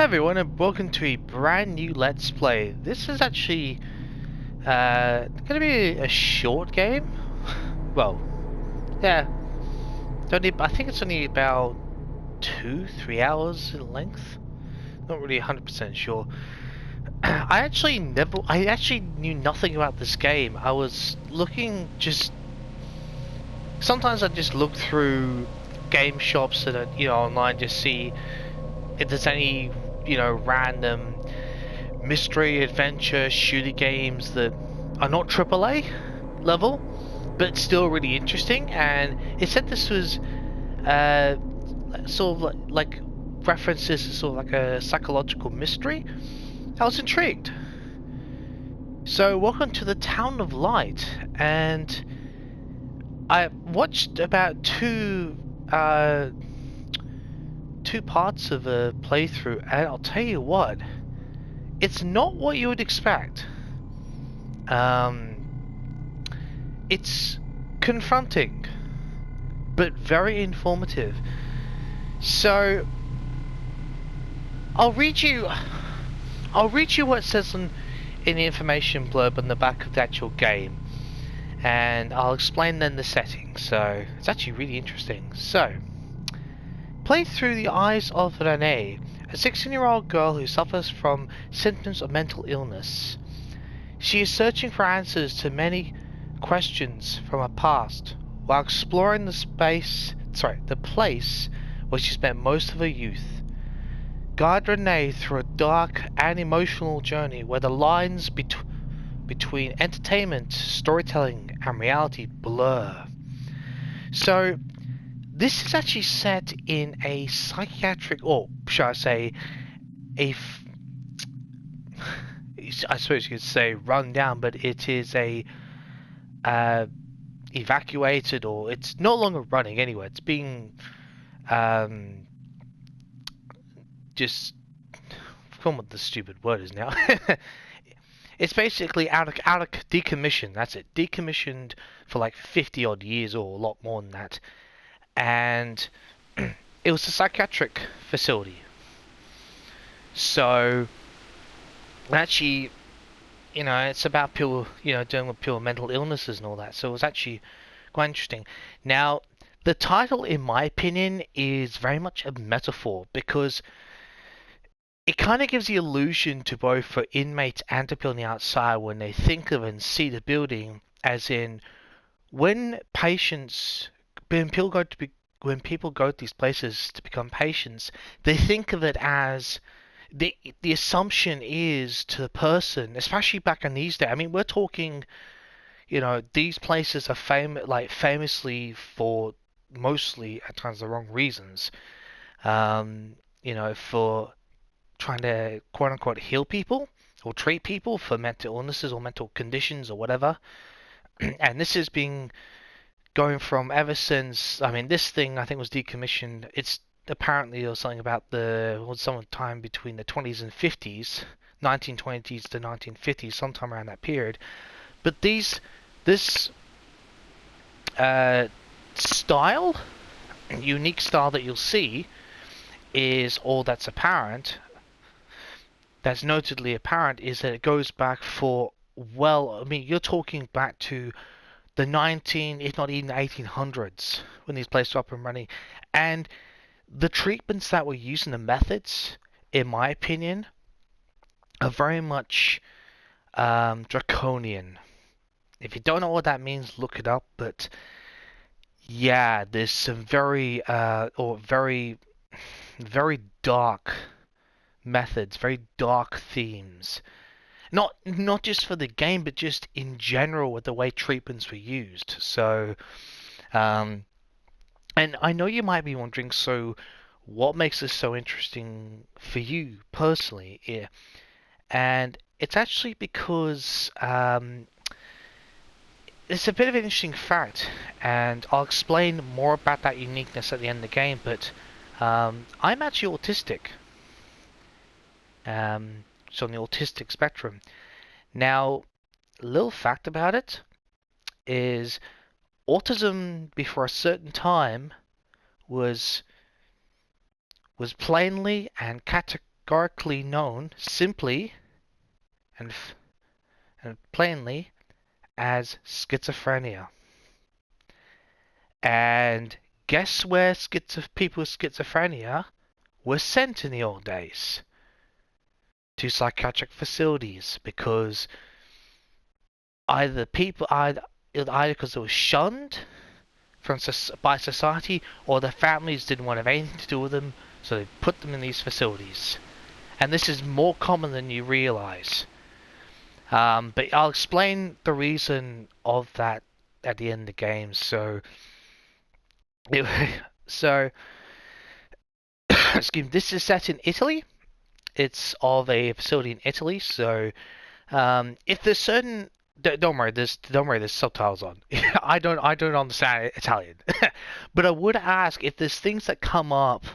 Hey everyone, and welcome to a brand new Let's Play. This is actually gonna be a short game. Well, yeah, I think it's only about 2-3 hours in length. Not really 100% sure. I actually knew nothing about this game. I was looking sometimes I just look through game shops that are, online, just see if there's any, random mystery, adventure, shooter games that are not AAA level, but still really interesting. And it said this was uh, sort of like references to sort of like a psychological mystery. I was intrigued. So welcome to the Town of Light, and I watched about two parts of a playthrough, and I'll tell you what, it's not what you would expect. It's confronting, but very informative. So I'll read you what it says in the information blurb on the back of the actual game, and I'll explain then the settings. So it's actually really interesting. So, play through the eyes of Renee, a 16-year-old girl who suffers from symptoms of mental illness. She is searching for answers to many questions from her past while exploring the place where she spent most of her youth. Guide Renee through a dark and emotional journey where the lines between entertainment, storytelling, and reality blur. So, this is actually set in a psychiatric, or shall I say, I suppose you could say run down, but it is a evacuated, or it's no longer running anyway. It's being just, I forgot what the stupid word is now. It's basically out of decommissioned. That's it, decommissioned for like 50 odd years or a lot more than that, and it was a psychiatric facility. So actually, it's about people, dealing with pure mental illnesses and all that. So it was actually quite interesting. Now, the title, in my opinion, is very much a metaphor because it kind of gives the illusion to both for inmates and to people on the outside when they think of and see the building, as in when people go to these places to become patients, they think of it as the assumption is to the person, especially back in these days. I mean, we're talking, these places are famously for mostly at times the wrong reasons. For trying to quote unquote heal people or treat people for mental illnesses or mental conditions or whatever. And this has been going from ever since. I mean, this thing I think was decommissioned. It's apparently or something about sometime between the 20s and 50s, 1920s to 1950s, sometime around that period. But this style, unique style that you'll see, is all that's apparent. That's notedly apparent is that it goes back for, well, I mean, you're talking back to the if not even 1800s, when these places were up and running. And the treatments that were used and the methods, in my opinion, are very much draconian. If you don't know what that means, look it up. But yeah, there's some very very dark methods, very dark themes. Not just for the game, but just in general with the way treatments were used. So, and I know you might be wondering, so what makes this so interesting for you personally? Yeah. And it's actually because it's a bit of an interesting fact, and I'll explain more about that uniqueness at the end of the game, but I'm actually autistic. So on the autistic spectrum. Now, a little fact about it is autism before a certain time was plainly and categorically known simply and plainly as schizophrenia. And guess where people with schizophrenia were sent in the old days? To psychiatric facilities, because either because they were shunned by society, or their families didn't want to have anything to do with them, so they put them in these facilities. And this is more common than you realize. But I'll explain the reason of that at the end of the game. So excuse me, this is set in Italy. It's of a facility in Italy. So if there's certain don't worry, there's subtitles on. I don't understand Italian, but I would ask if there's things that come up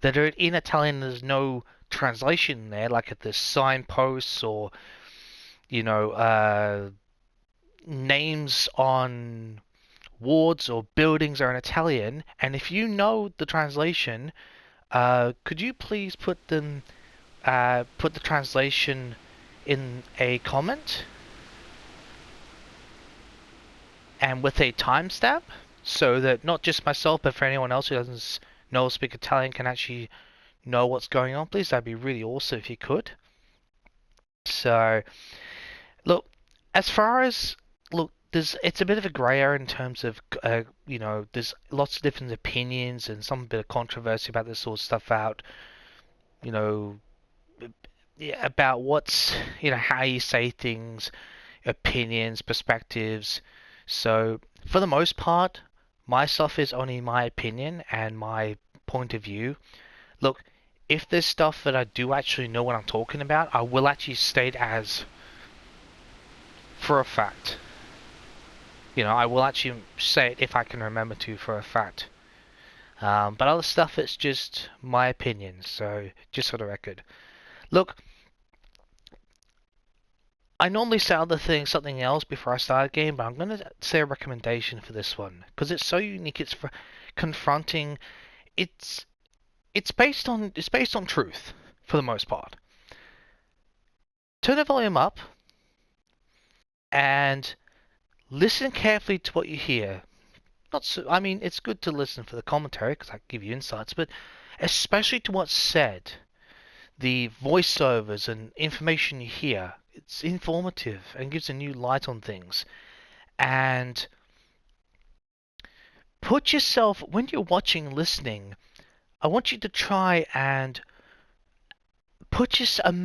that are in Italian. There's no translation there, like if there's signposts or names on wards or buildings are in Italian. And if you know the translation, could you please put the translation in a comment? And with a timestamp, so that not just myself, but for anyone else who doesn't know or speak Italian can actually know what's going on, please. That'd be really awesome if you could. So, look, it's a bit of a grey area in terms of, there's lots of different opinions and some bit of controversy about this sort of stuff out, about what's, how you say things, opinions, perspectives. So, for the most part, my stuff is only my opinion and my point of view. Look, if there's stuff that I do actually know what I'm talking about, I will actually state as for a fact. I will actually say it if I can remember to for a fact. But other stuff, it's just my opinion, so just for the record. Look, I normally say something else before I start a game, but I'm going to say a recommendation for this one because it's so unique. It's for confronting. It's based on truth for the most part. Turn the volume up and listen carefully to what you hear. It's good to listen for the commentary because I give you insights, but especially to what's said, the voiceovers and information you hear. It's informative and gives a new light on things. And put yourself, when you're watching, listening, I want you to try and put yourself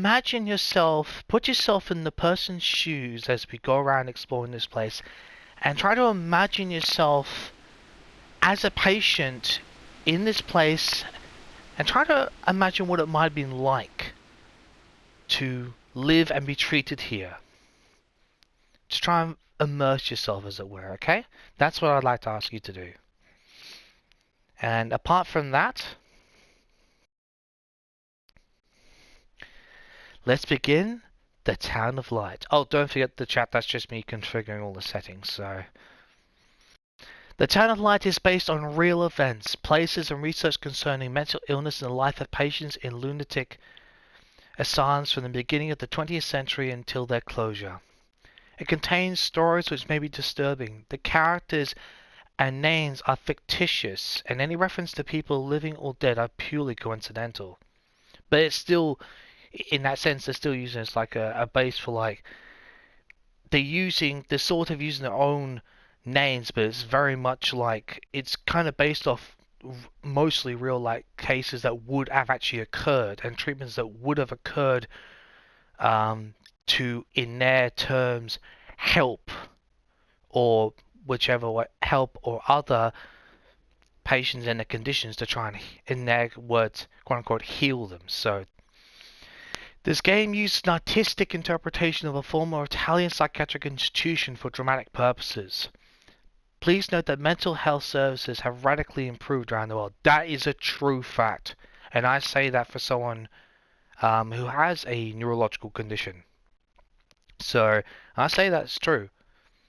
in the person's shoes as we go around exploring this place, and try to imagine yourself as a patient in this place, and try to imagine what it might have been like to live and be treated here. Just try and immerse yourself, as it were, okay? That's what I'd like to ask you to do. And apart from that, let's begin the Town of Light. Oh, don't forget the chat, that's just me configuring all the settings, so... The Town of Light is based on real events, places, and research concerning mental illness and the life of patients in lunatic asylums from the beginning of the 20th century until their closure. It contains stories which may be disturbing. The characters and names are fictitious, and any reference to people living or dead are purely coincidental. But it's still, in that sense, they're still using it as like a base for like, they're sort of using their own names, but it's very much like, it's kind of based off mostly real like cases that would have actually occurred and treatments that would have occurred to, in their terms, help or whichever way, help or other patients in their conditions to try and, in their words, quote unquote, heal them. So this game uses an artistic interpretation of a former Italian psychiatric institution for dramatic purposes. Please note that mental health services have radically improved around the world. That is a true fact. And I say that for someone who has a neurological condition. So I say that's true.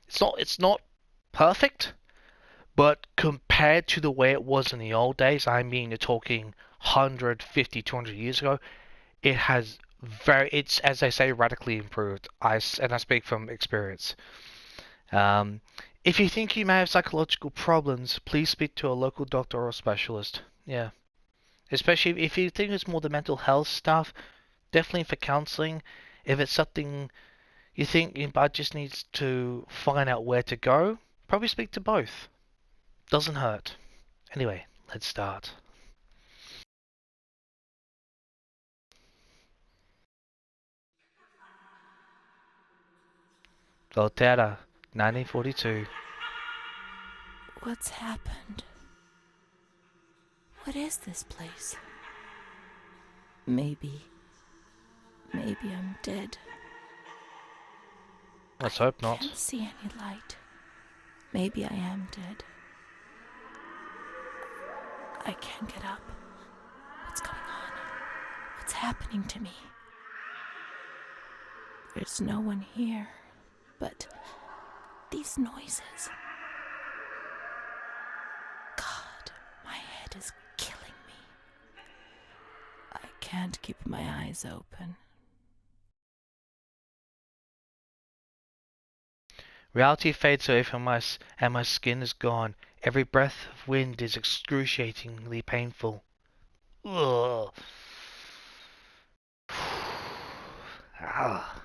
It's not perfect, but compared to the way it was in the old days, I mean, you're talking 150, 200 years ago, it has it's, as I say, radically improved. And I speak from experience. Um, if you think you may have psychological problems, please speak to a local doctor or specialist. Yeah. Especially if you think it's more the mental health stuff, definitely for counseling. If it's something you think your bud just needs to find out where to go, probably speak to both. Doesn't hurt. Anyway, let's start. Volterra, 1942. What's happened? What is this place? Maybe I'm dead. Let's hope I not. can't see any light. Maybe I am dead. I can't get up. What's going on? What's happening to me? There's no one here, but these noises. God, my head is killing me. I can't keep my eyes open. Reality fades away from us, and my skin is gone. Every breath of wind is excruciatingly painful. Ugh. Ah,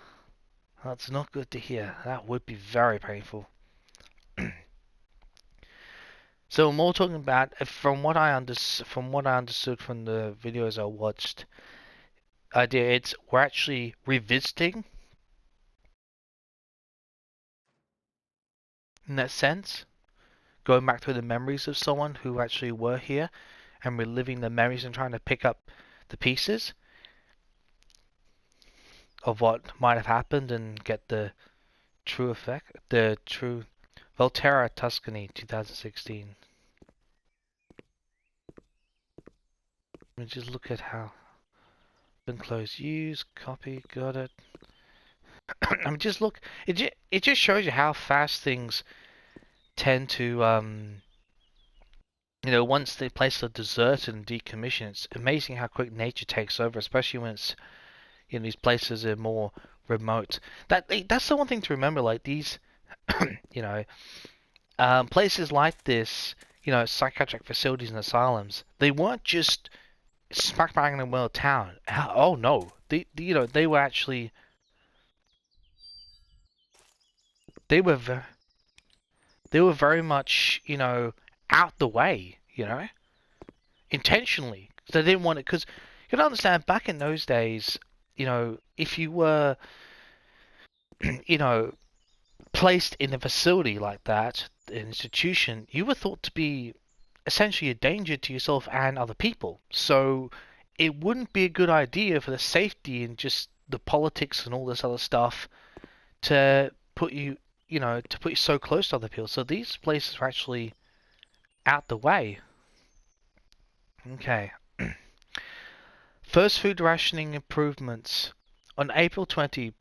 that's not good to hear. That would be very painful. So more talking about from what I understood from the videos I watched, idea it's we're actually revisiting in that sense, going back through the memories of someone who actually were here and reliving the memories and trying to pick up the pieces of what might have happened and get the true effect, the true Volterra Tuscany 2016. Let me just look at how been closed, use, copy, got it. I mean, just look. It just shows you how fast things tend to once the places are deserted and decommissioned, it's amazing how quick nature takes over, especially when it's these places are more remote. That's the one thing to remember. Like these, you know, places like this, psychiatric facilities and asylums, they weren't just smack bang in the middle of town. Oh no, they were actually they were they were very much out the way, intentionally. They didn't want it because you gotta understand back in those days, if you were you know placed in a facility like that, an institution, you were thought to be essentially a danger to yourself and other people. So it wouldn't be a good idea for the safety and just the politics and all this other stuff to put you, to put you so close to other people. So these places are actually out the way. Okay. First food rationing improvements. On April 20,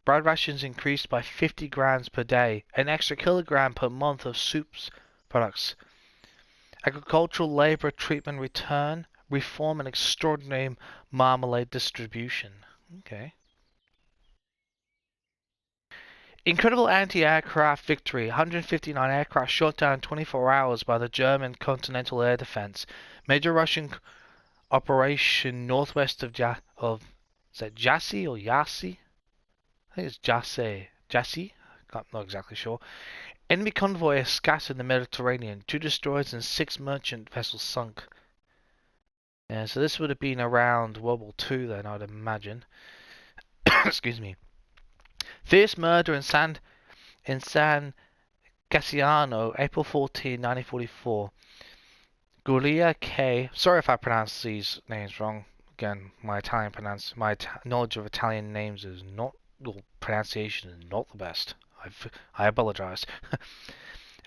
bread rations increased by 50 grams per day, an extra kilogram per month of soups products. Agricultural labor treatment return, reform and extraordinary marmalade distribution. Okay. Incredible anti-aircraft victory. 159 aircraft shot down in 24 hours by the German Continental Air Defense. Major Russian operation northwest of is that Jassy or Yassi? I think it's Jassy. Jassy? I'm not exactly sure. Enemy convoy is scattered in the Mediterranean. 2 destroyers and 6 merchant vessels sunk. Yeah, so this would have been around World War II then, I'd imagine. Excuse me. Fierce murder in San Cassiano, April 14, 1944. Gulia K. Sorry if I pronounce these names wrong. Again, my knowledge of Italian names is not, well, pronunciation is not the best. I apologize.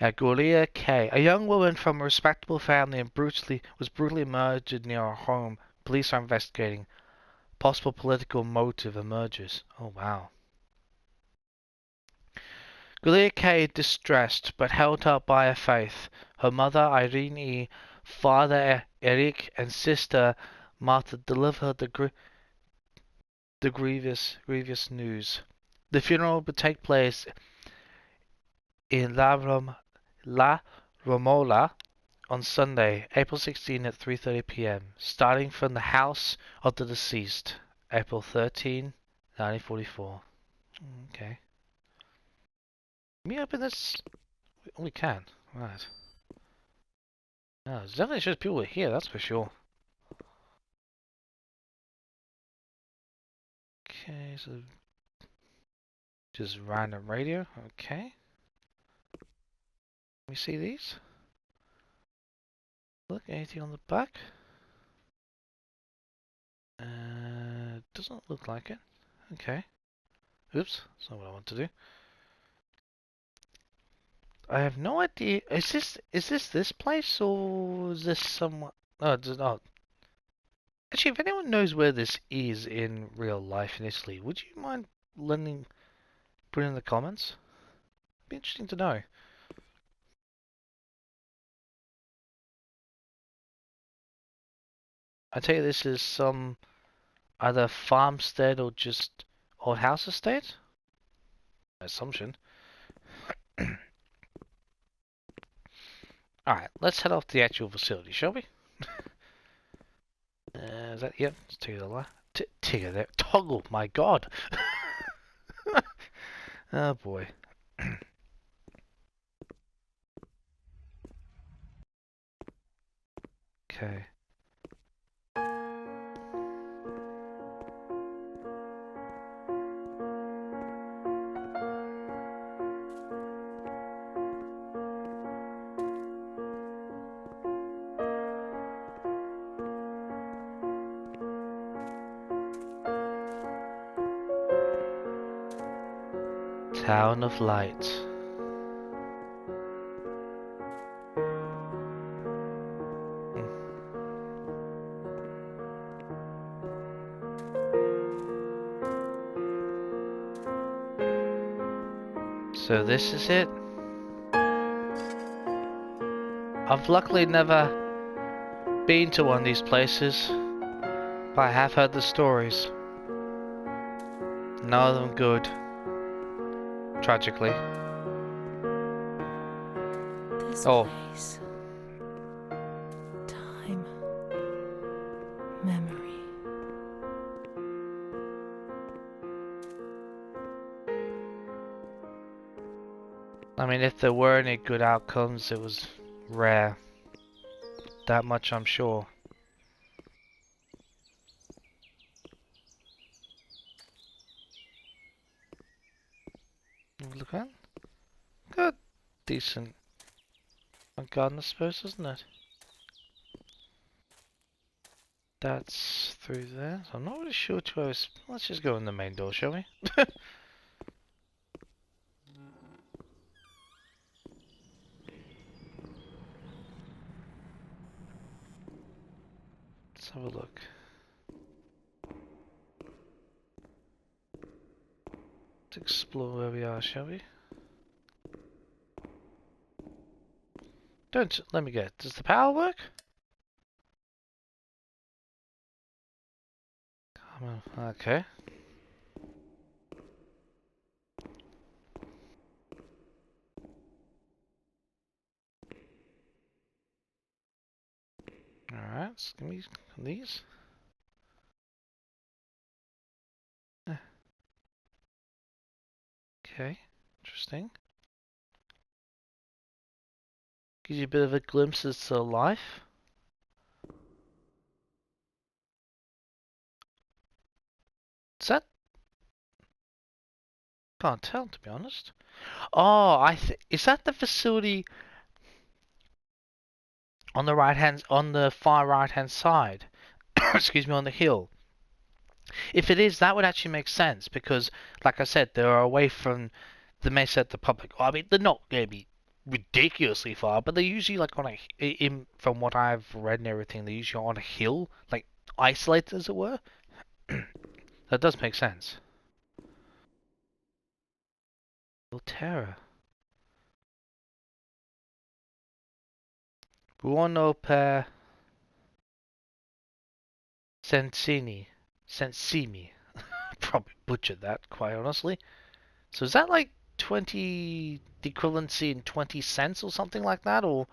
Gulia K. A young woman from a respectable family was brutally murdered near her home. Police are investigating. Possible political motive emerges. Oh wow. Gulia K. distressed, but held up by her faith. Her mother, Irene E., father, Eric, and sister, Martha, delivered the grievous news. The funeral would take place in La Romola on Sunday, April 16 at 3:30 p.m., starting from the house of the deceased, April 13, 1944. Okay. Can we open this? We can. Right. Oh, it definitely shows people are here, that's for sure. Okay, so just random radio. Okay. Let me see these. Look, anything on the back? Doesn't look like it. Okay. Oops, that's not what I want to do. I have no idea. Is this place or is this somewhat? Oh, oh. Actually, if anyone knows where this is in real life in Italy, would you mind put in the comments? Be interesting to know. I tell you, this is some either farmstead or just old house estate. Assumption. Alright, let's head off to the actual facility, shall we? Is that, yep, it's Tigger the lie. Tigger there. Toggle, my god! Oh boy. Okay. Town of Light. So this is it. I've luckily never been to one of these places, but I have heard the stories. None of them good. Tragically. This Oh. place. Time. Memory. I mean, if there were any good outcomes, it was rare. That much I'm sure. Look at good, decent garden, I suppose, isn't it? That's through there. So I'm not really sure to us. Let's just go in the main door, shall we? Let's have a look. Let's explore where we are, shall we? Don't let me get. Does the power work? Come on. Okay. Alright, so give me these. Okay, interesting. Gives you a bit of a glimpse as to life. Is that? Can't tell, to be honest. Oh, is that the facility on the on the far right hand side? Excuse me, on the hill. If it is, that would actually make sense because, like I said, they're away from the main set of the public. Well, I mean, they're not going to be ridiculously far, but they're usually like on from what I've read and everything, they're usually on a hill, like isolated as it were. That does make sense. Terra. Buono per Sensini. Sensimi. probably butchered that, quite honestly. So is that like 20, the equivalency in 20 cents or something like that? Or,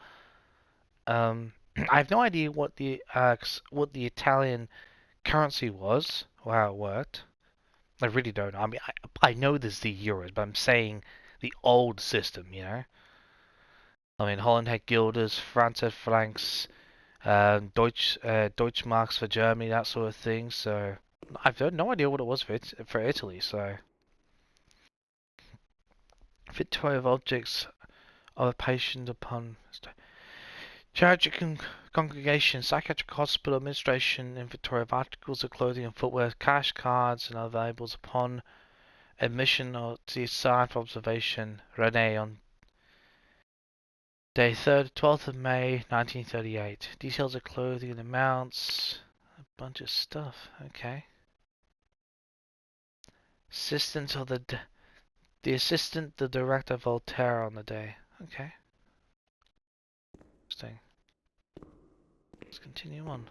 I have no idea what the Italian currency was, or how it worked. I really don't know. I mean, I know there's the euros, but I'm saying the old system, you know? I mean, Holland had guilders, France had francs, Deutschmarks for Germany, that sort of thing. So I've got no idea what it was for Italy. So inventory of objects of a patient upon tragic congregation, psychiatric hospital administration, inventory of articles of clothing and footwear, cash cards and other valuables upon admission or to the site for observation. Rene on day 3rd, 12th of May, 1938. Details of clothing and amounts. A bunch of stuff. Okay. Assistant of the assistant, the director Voltaire on the day. Okay. Interesting. Let's continue on.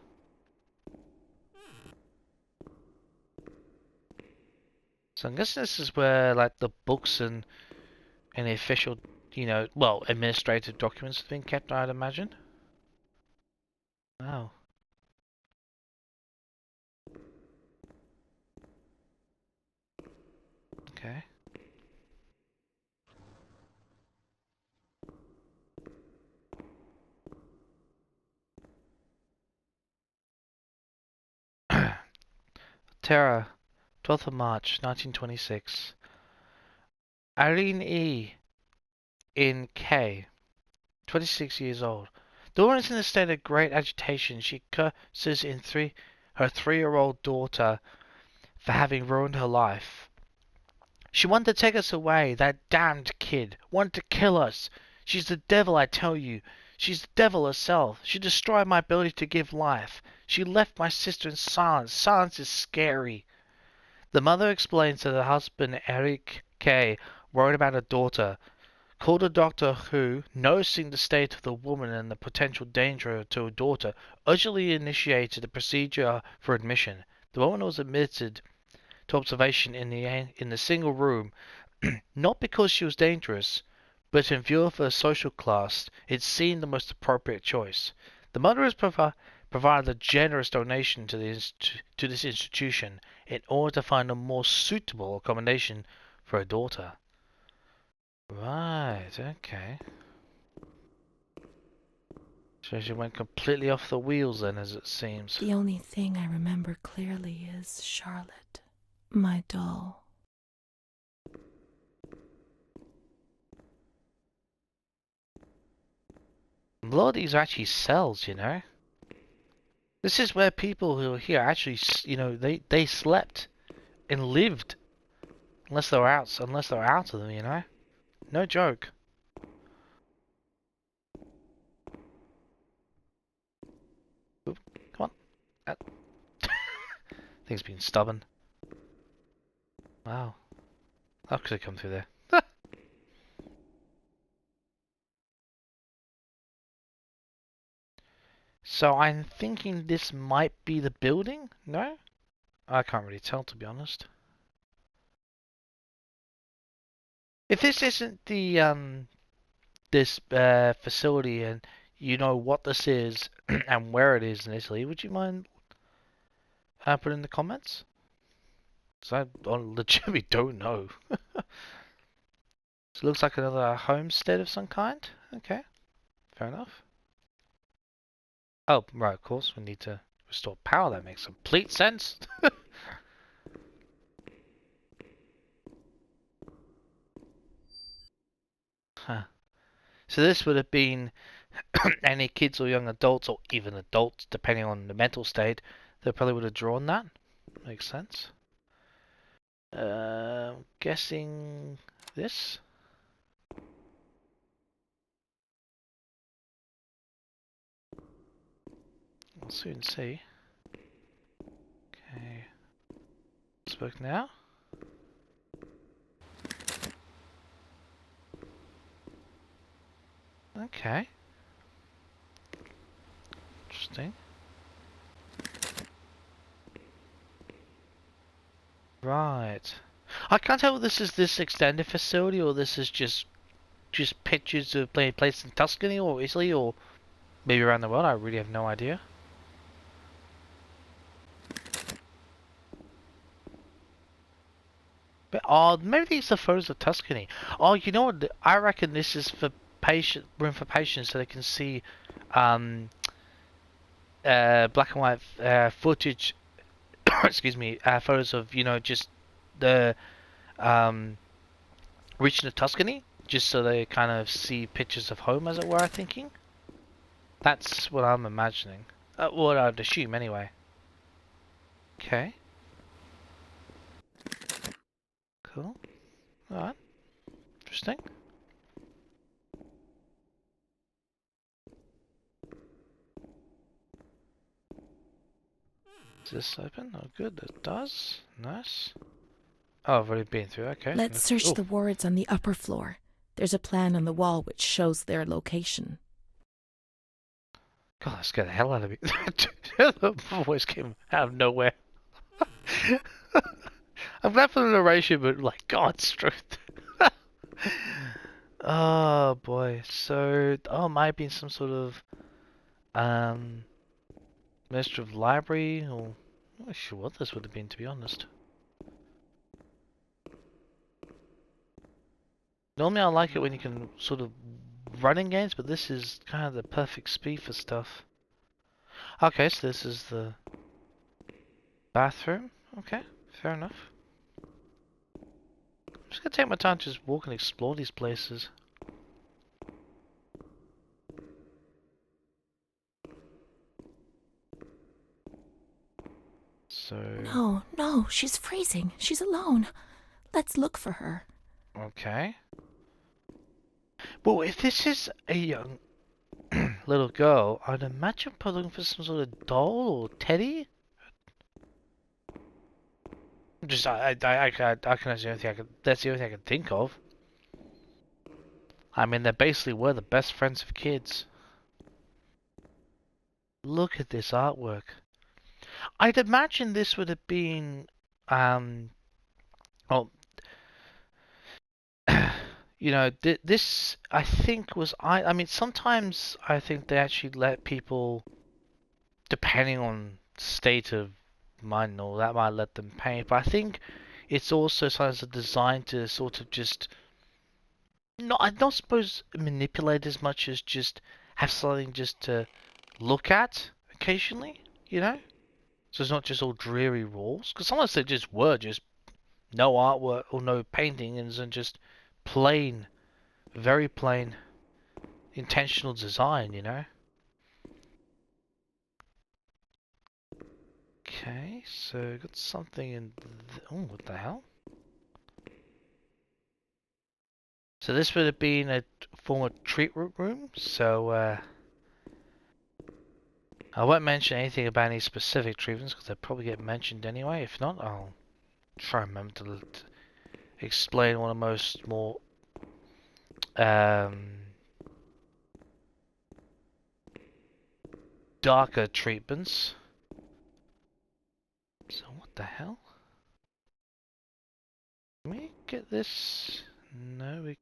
So I'm guessing this is where like the books and the official, you know, well, administrative documents have been kept, I'd imagine. Wow. Okay. Terra, 12th of March, 1926. Irene E. in K, 26 years old. The woman is in a state of great agitation. She curses in her 3-year-old daughter for having ruined her life. She wanted to take us away, that damned kid. Wanted to kill us. She's the devil, I tell you. She's the devil herself. She destroyed my ability to give life. She left my sister in silence. Silence is scary. The mother explains that her husband, Eric K., worried about her daughter, called a doctor who, noticing the state of the woman and the potential danger to her daughter, urgently initiated a procedure for admission. The woman was admitted to observation in the single room, not because she was dangerous, but in view of her social class, it seemed the most appropriate choice. The mother has provided a generous donation to this institution in order to find a more suitable accommodation for her daughter. Right, okay. So she went completely off the wheels then, as it seems. The only thing I remember clearly is Charlotte, my doll. A lot of these are actually cells, you know. This is where people who are here actually, you know, they slept and lived, unless they're out of them, you know. No joke. Oop, come on. Thing's been stubborn. Wow. How could it come through there? So I'm thinking this might be the building? No? I can't really tell, to be honest. If this isn't the this facility and you know what this is and where it is in Italy, would you mind put in the comments? Because I legitimately don't know. So it looks like another homestead of some kind. Okay, fair enough. Oh, right, of course, we need to restore power. That makes complete sense. Huh. So this would have been any kids or young adults, or even adults, depending on the mental state, they probably would have drawn that. Makes sense. Guessing this. We'll soon see. Okay. Spoke now. Okay. Interesting. Right. I can't tell if this is this extended facility or this is just pictures of playing places in Tuscany or Italy or maybe around the world. I really have no idea. But oh, maybe these are photos of Tuscany. Oh, you know what? I reckon this is for room for patients so they can see um black and white footage. Excuse me, photos of just the um region of Tuscany, just so they kind of see pictures of home, as it were. I'm thinking that's what I'm imagining. What I'd assume anyway. Okay, cool. All right, interesting. Is this open? Oh, good. It does. Nice. Oh, I've already been through. Okay. Let's search the wards on the upper floor. There's a plan on the wall which shows their location. God, that scared the hell out of me. The voice came out of nowhere. I'm glad for the narration, but like, God's truth. Oh boy. So, might have been some sort of administrative library, or I'm not sure what this would have been, to be honest. Normally, I like it when you can sort of run in games, but this is kind of the perfect speed for stuff. Okay, so this is the bathroom. Okay, fair enough. I'm just gonna take my time to just walk and explore these places. So... No, she's freezing. She's alone. Let's look for her. Okay. Well, if this is a young little girl, I'd imagine probably looking for some sort of doll or teddy. Just I can that's the only thing that's the only thing I can think of. I mean, they basically were the best friends of kids. Look at this artwork. I'd imagine this would have been, well, this I think was I mean, sometimes I think they actually let people, depending on state of mind and all that, might let them paint. But I think it's also sometimes designed to sort of just not, I don't suppose manipulate as much as just have something just to look at occasionally, you know? So it's not just all dreary walls. Because sometimes they just were just no artwork or no paintings and just plain, very plain, intentional design, you know? Okay, so got something in. Oh, what the hell? So this would have been a former treatment room. So I won't mention anything about any specific treatments because they'll probably get mentioned anyway. If not, I'll try and remember to explain one of the most more darker treatments. So what the hell? Can we get this? No,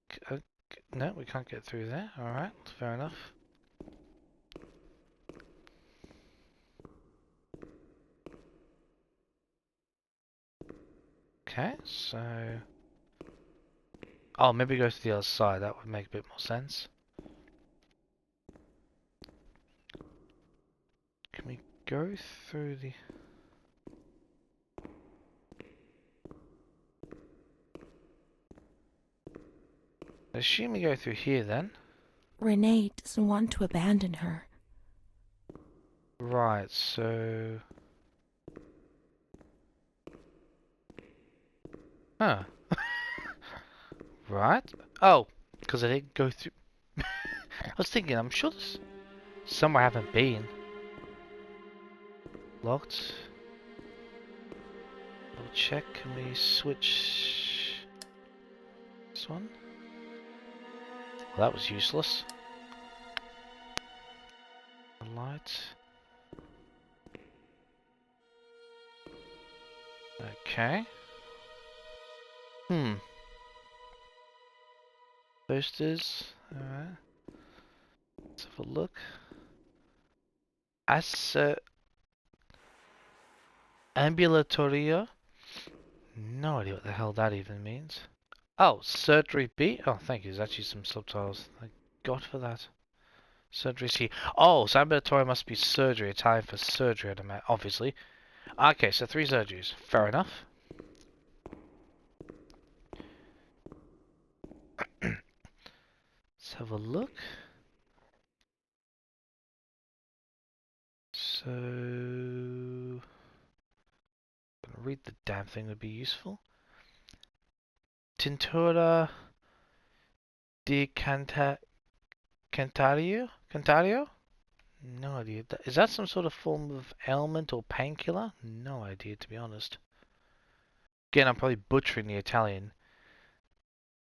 no, we can't get through there. All right, fair enough. Okay, so oh, maybe go to the other side. That would make a bit more sense. Can we go through the? I assume we go through here then. Renee doesn't want to abandon her. Right, so... Huh. Right. Oh, because I didn't go through... I was thinking, I'm sure there's somewhere I haven't been. Locked. Double check, can we switch... this one? Well, that was useless. Light. Okay. Hmm. Posters. Alright. Let's have a look. As ambulatorio. No idea what the hell that even means. Oh, surgery B. Oh, thank you. There's actually some subtitles. Thank God for that. Surgery C. Oh, so ambulatory must be surgery. Italian for surgery, obviously. Okay, so 3 surgeries. Fair enough. Let's have a look. So, gonna read the damn thing would be useful. Tintura di Cantario? No idea. Is that some sort of form of ailment or painkiller? No idea, to be honest. Again, I'm probably butchering the Italian.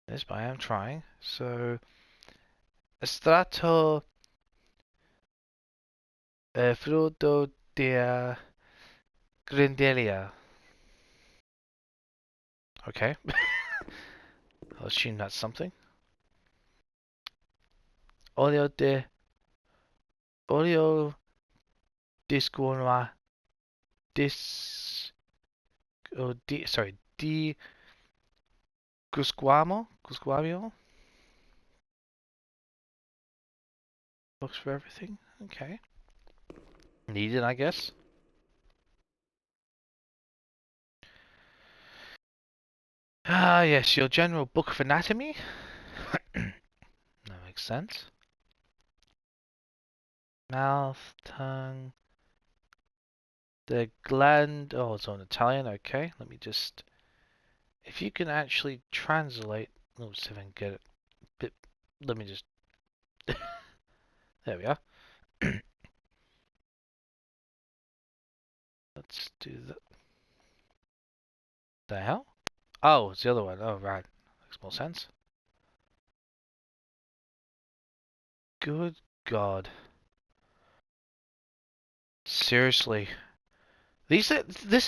Yes, but I am trying. So, Strato Fruto de Grindelia. Okay. I'll assume that's something. Olio de... Olio disquama... Dis... Oh, sorry. Di... Gusquamo? Gusquamio? Books for everything? Okay. Needed, I guess. Ah, yes, your general book of anatomy. That makes sense. Mouth, tongue, the gland. Oh, it's on Italian. Okay, let me just. If you can actually translate. Let's see if I can get it. Bit. Let me just. There we are. Let's do that. The hell? Oh, it's the other one. Oh, right. Makes more sense. Good God. Seriously. This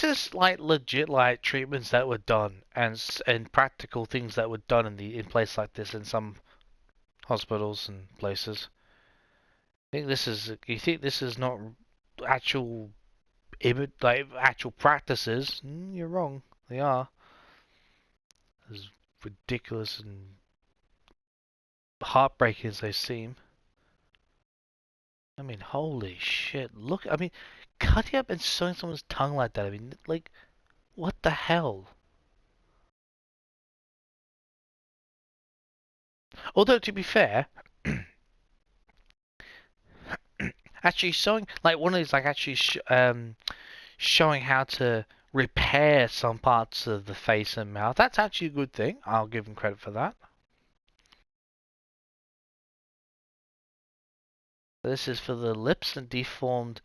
is like legit like treatments that were done and practical things that were done in places like this in some hospitals and places. You think this is not actual like actual practices? You're wrong. They are as ridiculous and heartbreaking as they seem. I mean, holy shit! Look, I mean, cutting up and sewing someone's tongue like that. I mean, like, what the hell? Although to be fair, actually showing like one of these like actually showing how to repair some parts of the face and mouth. That's actually a good thing. I'll give him credit for that. This is for the lips and deformed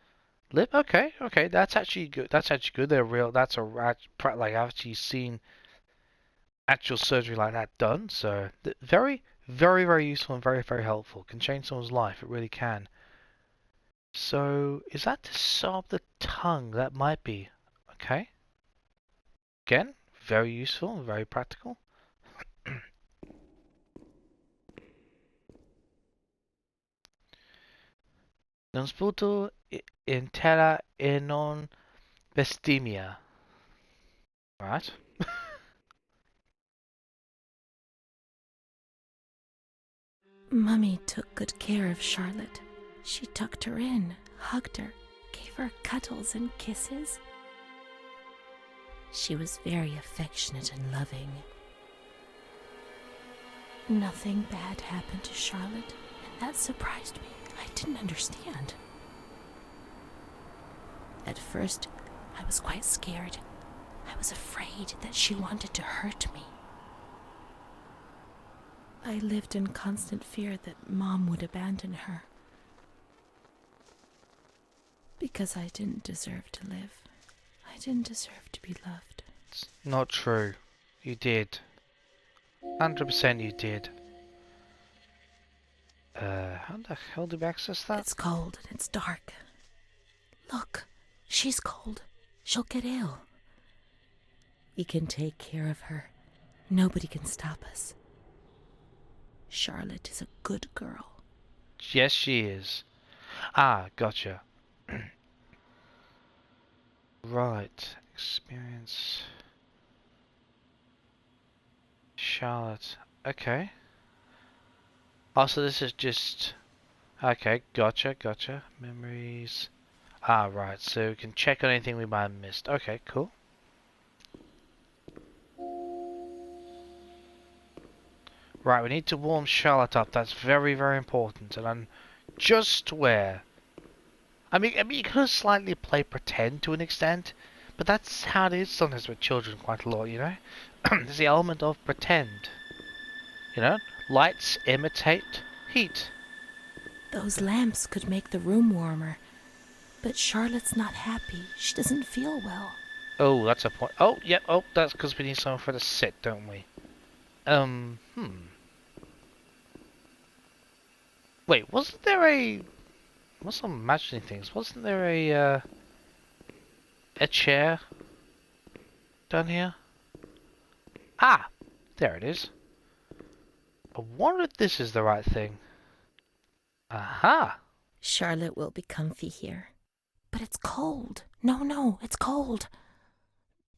lip. Okay, okay, that's actually good. That's actually good. They're real. That's a like I've actually seen actual surgery like that done. So very, very, very useful and very, very helpful. Can change someone's life. It really can. So is that to sew up the tongue? That might be. Okay. Again, very useful, very practical. Non sputo in terra e non bestemmia. Right. Mummy took good care of Charlotte. She tucked her in, hugged her, gave her cuddles and kisses. She was very affectionate and loving. Nothing bad happened to Charlotte, and that surprised me. I didn't understand. At first, I was quite scared. I was afraid that she wanted to hurt me. I lived in constant fear that Mom would abandon her. Because I didn't deserve to live. I didn't deserve to be loved. It's not true. You did. 100% you did. How the hell do we access that? It's cold and it's dark. Look, she's cold. She'll get ill. We can take care of her. Nobody can stop us. Charlotte is a good girl. Yes, she is. Ah, gotcha. Right. Experience. Charlotte. Okay. Also, this is just... Okay, gotcha. Memories. Ah, right. So we can check on anything we might have missed. Okay, cool. Right, we need to warm Charlotte up. That's very, very important. And I'm just where... I mean, you could slightly play pretend to an extent, but that's how it is sometimes with children quite a lot, you know? There's the element of pretend. You know? Lights imitate heat. Those lamps could make the room warmer. But Charlotte's not happy. She doesn't feel well. Oh, that's a point. Oh, yep. Yeah, oh, that's because we need someone for the sit, don't we? Wait, wasn't there a... What's I'm imagining things? Wasn't there a chair down here? Ah, there it is. I wonder if this is the right thing. Aha! Charlotte will be comfy here. But it's cold. No, it's cold.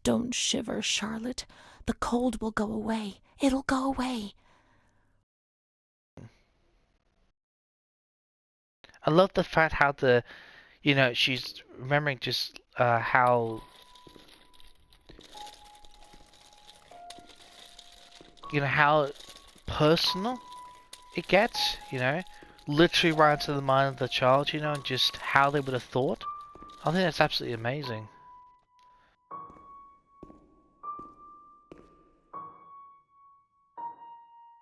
Don't shiver, Charlotte. The cold will go away. It'll go away. I love the fact how the, you know, she's remembering just how, you know, how personal it gets, you know, literally right into the mind of the child, you know, and just how they would have thought. I think that's absolutely amazing.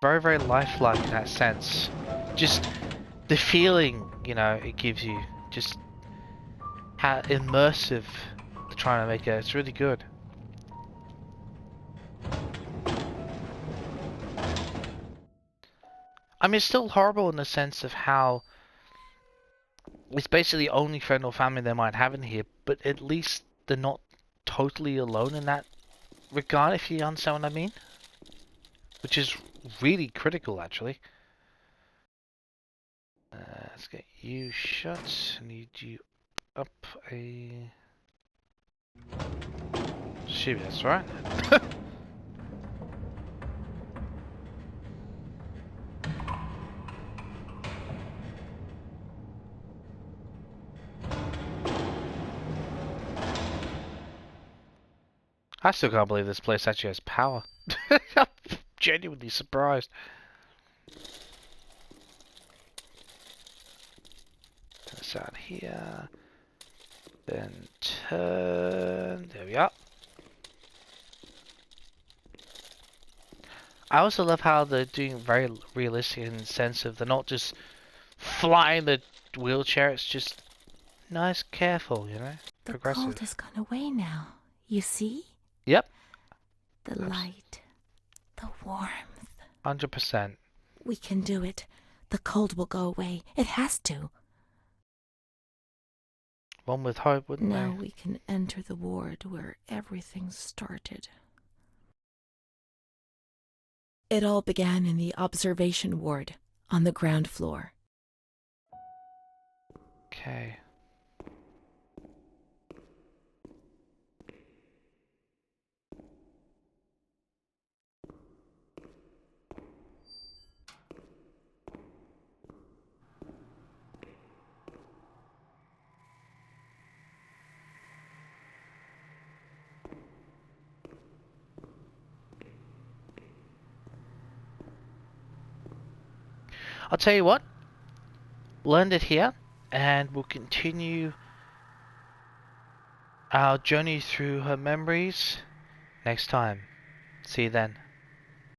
Very, very lifelike in that sense. Just the feeling, you know, it gives you. Just how immersive they're trying to make it. It's really good. I mean, it's still horrible in the sense of how it's basically the only friend or family they might have in here, but at least they're not totally alone in that regard, if you understand what I mean. Which is really critical, actually. Let's get you shut. I need you up a... Shoot, that's right. I still can't believe this place actually has power. I'm genuinely surprised. Turn this out here. Then turn. There we are. I also love how they're doing very realistic in the sense of they're not just flying the wheelchair, it's just nice, careful, you know? The Progressive. cold has gone away now. You see? Yep. The light. The warmth. 100%. We can do it. The cold will go away. It has to. One with hope, wouldn't Now they? we can enter the ward where everything started. It all began in the observation ward on the ground floor. Okay. I'll tell you what, we'll end it here, and we'll continue our journey through her memories next time. See you then.